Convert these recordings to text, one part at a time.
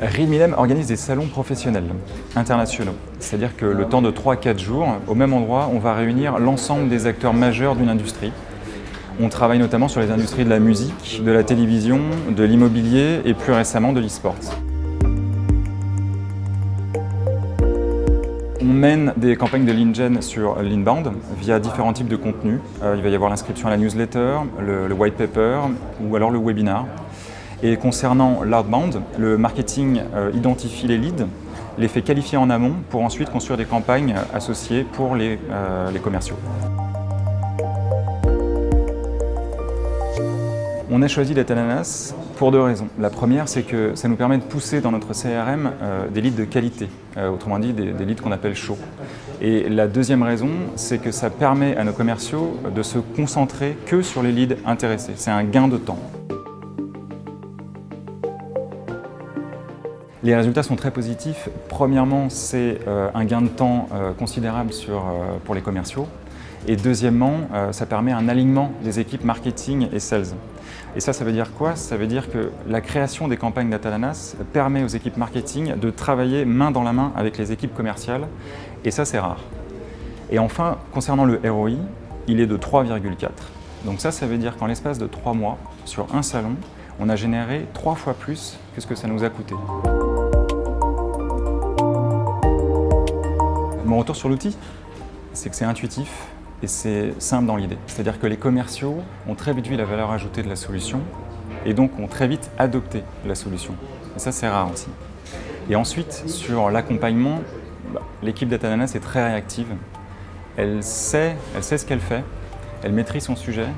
Rimilem organise des salons professionnels internationaux. C'est-à-dire que le temps de 3 à 4 jours, au même endroit, on va réunir l'ensemble des acteurs majeurs d'une industrie. On travaille notamment sur les industries de la musique, de la télévision, de l'immobilier et plus récemment de l'e-sport. On mène des campagnes de lead gen sur l'inbound via différents types de contenus. Il va y avoir l'inscription à la newsletter, le white paper ou alors le webinar. Et concernant l'outbound, le marketing identifie les leads, les fait qualifier en amont pour ensuite construire des campagnes associées pour les commerciaux. On a choisi Datananas pour 2 raisons. La première, c'est que ça nous permet de pousser dans notre CRM des leads de qualité, autrement dit des leads qu'on appelle chauds. Et la deuxième raison, c'est que ça permet à nos commerciaux de se concentrer que sur les leads intéressés. C'est un gain de temps. Les résultats sont très positifs. Premièrement, c'est un gain de temps considérable pour les commerciaux. Et deuxièmement, ça permet un alignement des équipes marketing et sales. Et ça veut dire quoi? Ça veut dire que la création des campagnes Datananas permet aux équipes marketing de travailler main dans la main avec les équipes commerciales. Et ça, c'est rare. Et enfin, concernant le ROI, il est de 3,4. Donc ça veut dire qu'en l'espace de 3 mois, sur un salon, on a généré 3 fois plus que ce que ça nous a coûté. Mon retour sur l'outil, c'est que c'est intuitif et c'est simple dans l'idée. C'est-à-dire que les commerciaux ont très vite vu la valeur ajoutée de la solution et donc ont très vite adopté la solution. Et ça, c'est rare aussi. Et ensuite, sur l'accompagnement, l'équipe Datananas est très réactive. Elle sait ce qu'elle fait, elle maîtrise son sujet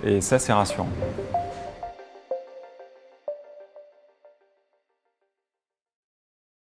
et ça, c'est rassurant.